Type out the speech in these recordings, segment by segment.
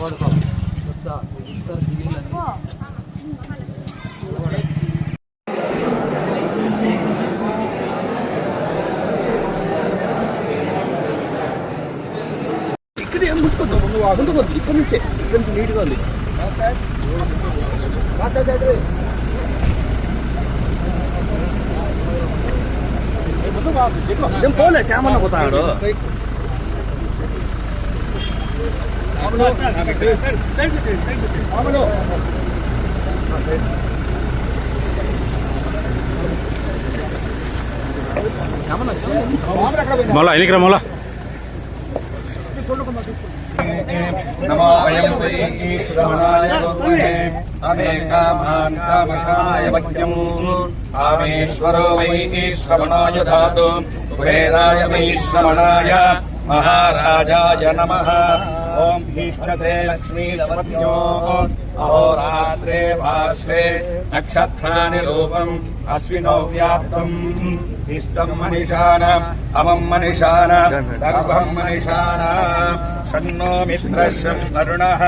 ఇక్కడ ఏం ముట్టుకోద్దు, నువ్వు అగుంటుకోద్దు. ఇక్కడ నుంచే నీట్గా ఉంది. ఏం పోలే శ్యామన్న పోతాడు. మళ్ళా ఎన్నికరా మళ్ళా నమో వయం శ్రవణాయ గురువే సమే కామాన్ కామకాయ వక్యం కామేశ్వరో వై శ్రవణాయ ధాతు కుబేరాయ వై శ్రవణాయ మహారాజాయ నమః. ఓం ఈష్టతే లక్ష్మీపత్న్యో అహోరాత్రే భాస్వే నక్షత్రాని రూపం అశ్వినో వ్యాప్తం ఇష్టం మనీషాన అమం మనీషాన సర్వం మనీషాన. షన్నో మిత్రశం వరుణః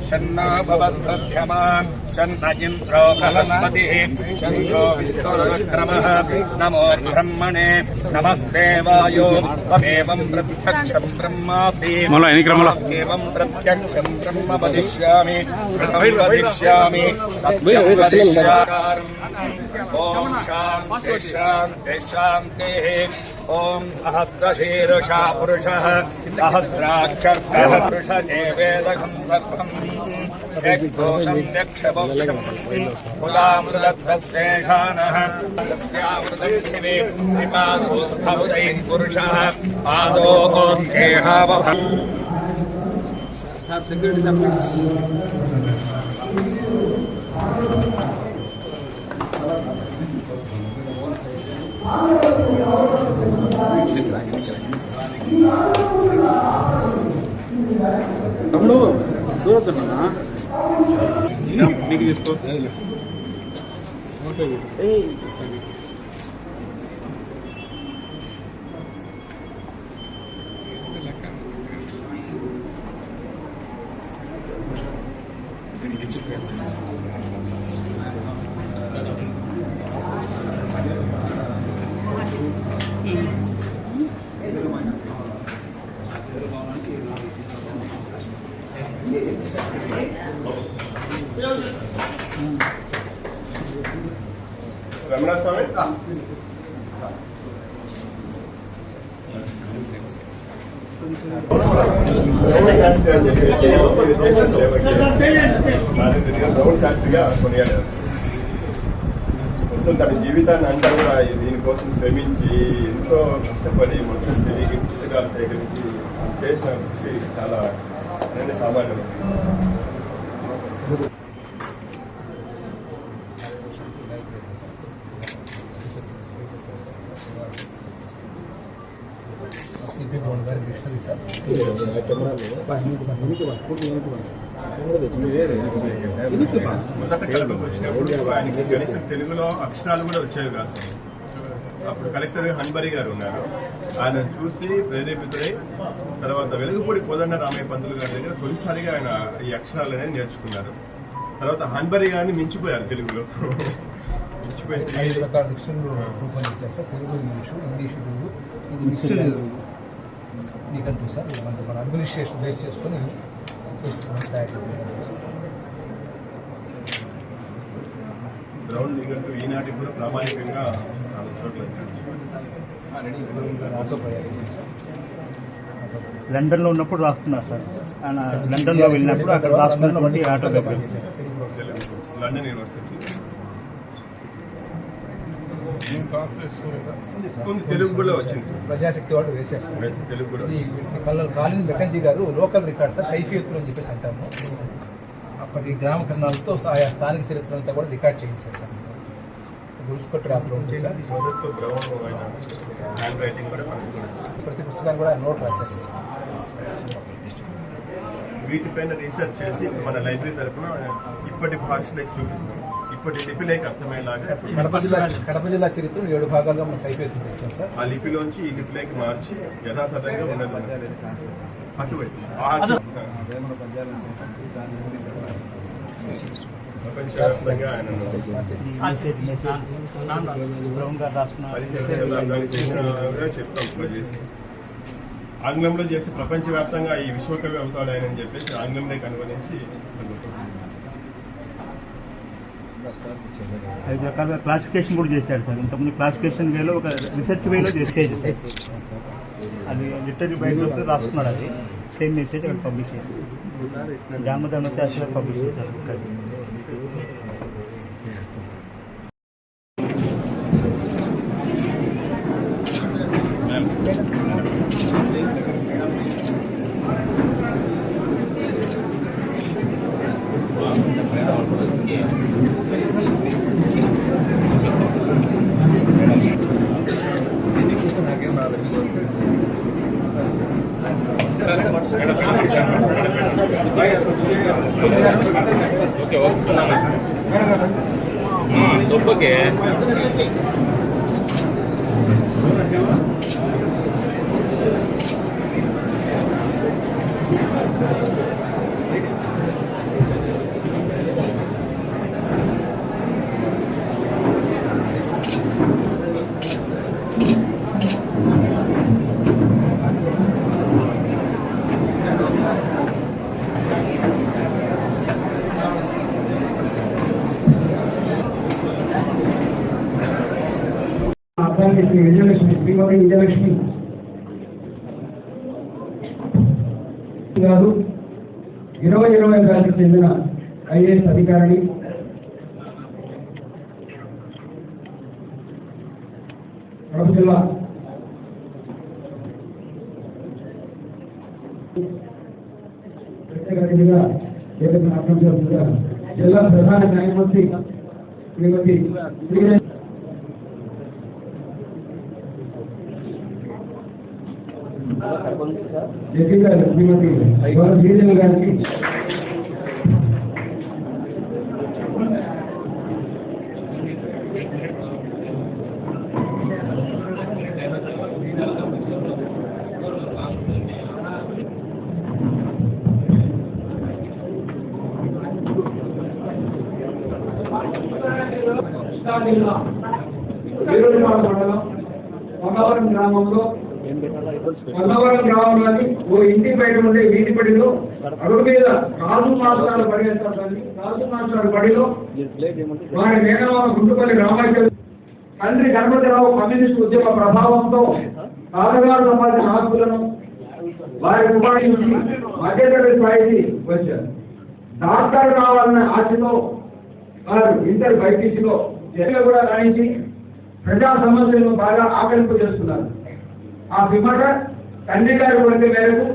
షన్నో భవద్భ్యమాన్ షన్న ఇంద్రో బృహస్పతిః షన్నో విష్ణురుక్రమః. నమో బ్రహ్మణే నమస్తే వాయో త్వమేవం ప్రత్యక్షం బ్రహ్మాసి ఏవం ప్రత్యక్షం బ్రహ్మ వదిష్యామి వదిష్యామి సత్యం వదిష్యామి. ఓం శాంతి శాంతి శాంతి. ఓం సహస్రశీర్షా పురుషః సహస్రాక్షరః పురుషే వేదకం సర్వం యక్షోషం యక్షభోక్షం కులామృతత్వశేషానః తస్యామృతమివే త్రిపాదోద్భవదై పురుషः పాదోస్యేహావభ. సార్ సెక్యూరిటీ సార్ తమ్ముడు దూరతున్నా నీకు తీసుకో. రమణ స్వామి శాస్త్రి అని చెప్పేసి చేసిన సేవకి గౌరవ శాస్త్రిగా కొనియాడారు. మొత్తం తన జీవితాన్ని అంతా కూడా దీనికోసం శ్రమించి ఎంతో కష్టపడి మొత్తం తిరిగి పుస్తకాలు సేకరించి చేసిన కృషి చాలా సామాన్యం. మొదట కలెక్టర్కి వచ్చినప్పుడు ఆయనకి కనీసం తెలుగులో అక్షరాలు కూడా వచ్చేవి కాదు. అప్పుడు కలెక్టర్ హన్బరి గారు ఉన్నారు. ఆయన చూసి ప్రేరేపితుడై తర్వాత వెలుగుపూడి కోదండ రామయ్య పంతులు గారి దగ్గర తొలిసారిగా ఆయన ఈ అక్షరాలు అనేది నేర్చుకున్నారు. తర్వాత హన్బరి గారిని మించిపోయారు తెలుగులో. మించిపోయి 5 రకాల డిక్షనరీలు రూపొందించారు సార్. తెలుగు, ఇంగ్లీషు, తెలుగు ఇది మిక్స్డ్ నీకంటూ సార్. మన అడ్మినిస్ట్రేషన్ బేస్ చేసుకొని తయారు చేయాలి. గ్రౌండ్ నిఘంటు ఈనాటికి కూడా ప్రామాణికంగా చాలా చోట్ల లండన్లో ఉన్నప్పుడు రాసుకున్నారు సార్. ఆయన లండన్లో వెళ్ళినప్పుడు అక్కడ రాసుకున్నటువంటి ఆటోగ్రాఫీ లండన్ యూనివర్సిటీ తెలుగు కూడా వచ్చింది సార్. ప్రజాశక్తి వాళ్ళు వేసేస్తారు తెలుగు కూడా. కాలిన్ బెకంజీ గారు లోకల్ రికార్డ్ సార్, కైఫియత్తులు అని చెప్పేసి అంటాము. అప్పటి గ్రామ కర్ణాలతో ఆయా స్థానిక చరిత్ర అంతా కూడా రికార్డ్ చేయించారు సార్. గురుసుకొట్టు రాత్రి ఉంటుంది సార్. ప్రతి పుస్తకాన్ని కూడా నోట్ రాశారు సార్. వీటిపైన రీసెర్చ్ చేసి మన లైబ్రరీ తరఫున ఇప్పటి భాషలకు చూపిస్తున్నాం. ఇప్పటి లిపిలోకి అర్థమయ్యేలాగా కడప జిల్లా చరిత్రను 7 భాగాలుగా మనం కైపేసి తెచ్చాం సార్. ఆ లిపిలోంచి ఈ లిపిలోకి మార్చి యథాతథంగా ఉన్నది అటు ప్రపంచవ్యాప్తంగా ఆయన చెప్తాం చేసి ఆంగ్లంలో చేసి ప్రపంచవ్యాప్తంగా ఈ విశ్వకవి అవుతాడు ఆయన అని చెప్పేసి ఆంగ్లంలోకి అనువదించి 5 రకాల క్లాసిఫికేషన్ కూడా చేశాడు సార్. ఇంతకుముందు క్లాసిఫికేషన్ వేలో ఒక రీసెర్చ్ వేలో చేసేది సార్. అది లిటరీ బయోగ్రఫీ రాసుకున్నాడు. అది సేమ్ మెసేజ్ అక్కడ పబ్లిష్ చేశారు. జామధర్మ శాస్త్రి పబ్లిష్ చేశారు. ఓకే విజయలక్ష్మి శ్రీమతి విజయలక్ష్మి గారు 2020 బ్యాచ్కు చెందిన ఐఏఎస్ అధికారిని. కడప జిల్లా ప్రత్యేక అతిథిగా అర్థం చేస్తున్న జిల్లా ప్రధాన న్యాయమూర్తి శ్రీమతి జడ్జి గారు శ్రీమతి శ్రీదేవి గారికి మంగళవారం గ్రామంలోని ఓ ఇంటి బయట ఉండే వీధి బడిలో అడుగు మీద రాజు మాస్టారు పడేస్తారని రాజు మాస్టారు బడిలో వారి మేనమామ గుంటుపల్లి రామాచార్య తండ్రి గణపతిరావు కమ్యూనిస్టు ఉద్యమ ప్రభావంతో తాతగారు సంపాదించిన ఆస్తులను వారి కుమారుడి నుంచి మధ్యతరగతి స్థాయికి వచ్చారు. డాక్టర్ కావాలన్న ఆశతో వారు ఇంటర్ బైపీసీలో కూడా రాయించి ప్రజా సమస్యలను బాగా ఆకలింపు చేస్తున్నారు. ఆ పిమ్మట తండ్రి గారి కోరిక మేరకు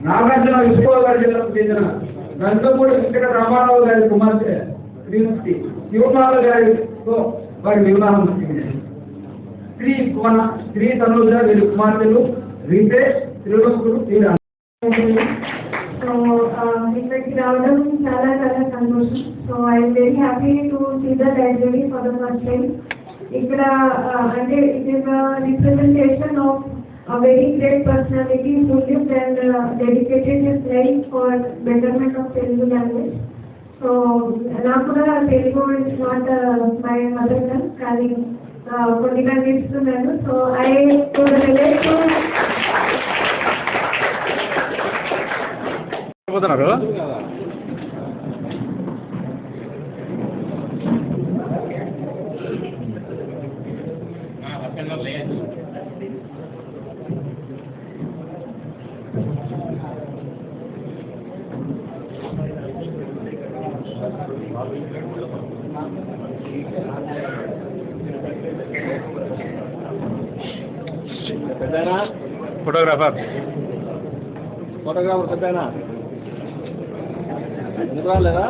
నాగార్జున విశ్వగోదావరి జిల్లాకు చెందిన నందమూడి వెంకట రామారావు గారి కుమార్తె శ్రీమతి శివమాల గారితో వారి వివాహం జరిగింది. శ్రీ తనుజ వీరి కుమార్తెలు రితేష్ త్రిలోకుడు ఇక్కడికి రావడం చాలా చాలా సంతోషం. So I'm very happy to see the library for the first time. ఇక్కడ అంటే it is representation of a very great personality who lived and dedicated his life for betterment of Telugu language. So Nakura Telugu is not my mother tongue, కానీ కొద్దిగా నేర్చుకున్నాను. So I could relate to పోతున్నారు. Photographer పెద్దనా ఎందుకు రాలేదా?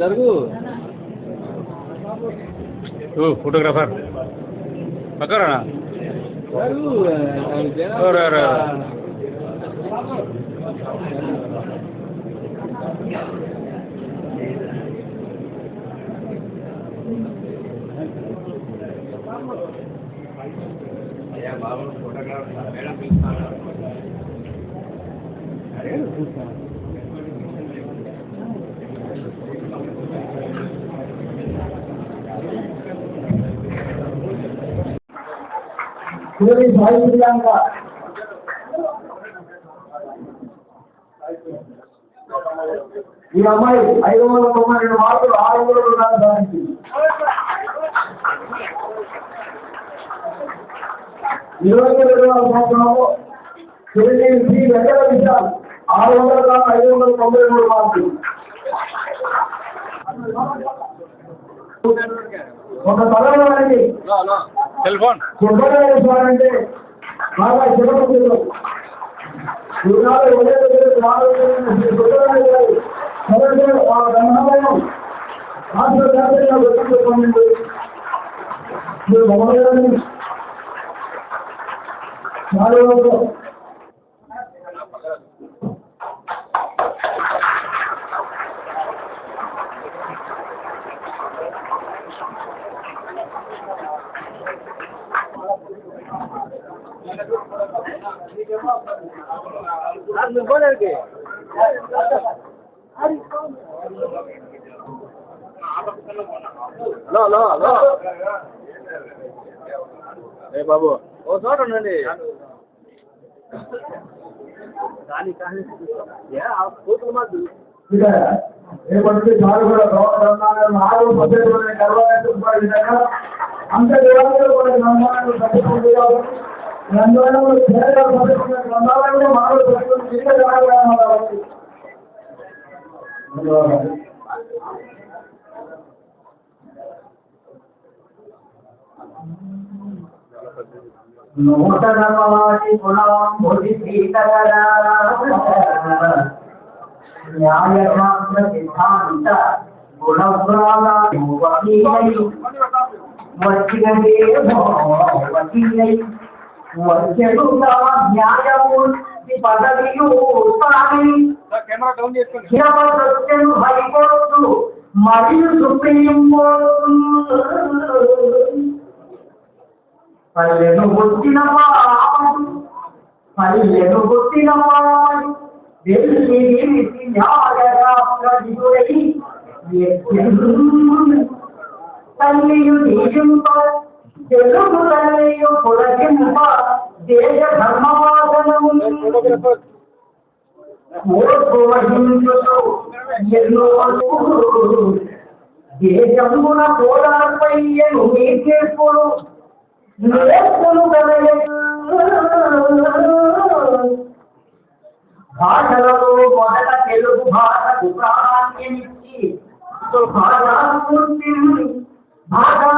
జరుగు photographer పక్కరా జరుగు చివరి సాయి ప్రియాంక ఈ అమ్మాయి 592 మార్కులు 602 సాధించింది. 22వ సంవత్సరంలో శ్రీ వెంకట విశాల్ 593 మార్కులు. ఒక తరగతి సెల్ ఫోన్ సుబ్బరాయ స్వామి అంటే బాగా శివభక్తులు. ఈనాడు సుబ్బరాయ గారు ఆ బ్రహ్మాలయం రాష్ట్ర వ్యాప్తంగా గుర్తించుకోండి. మీరు మొదలైన చాలా బాబు ఓ చోట ఉండండి. ఇక రేపటి చాలు కూడా నాలుగు పద్ధతులు కర్వాలే విధంగా అంత విధాలుగా కూడా గ్రంథాలను పద్ధతులు కాబట్టి గ్రంథాలను పేద పద్ధతుల గ్రంథాలను మానవ పద్ధతులు తీసుకురావాలి కాబట్టి నూతనవాటి గుణం బుద్ధి సీతరా న్యాయమాత్ర సిద్ధాంత గుణప్రాణాలు వచ్చడుగా న్యాయము పదవియు సత్యము హైకోర్టు మరియు సుప్రీం కోర్టు పల్లెను గుర్తిన తల్లియు దేశంప తెలుగు తల్లియు పులకింప దేశ ధర్మవాదనము దేశమున పోరాడపై నీకేప్పుడు భాషలలో మొదట తెలుగు భాషకు ప్రాధాన్యమిచ్చి భాషా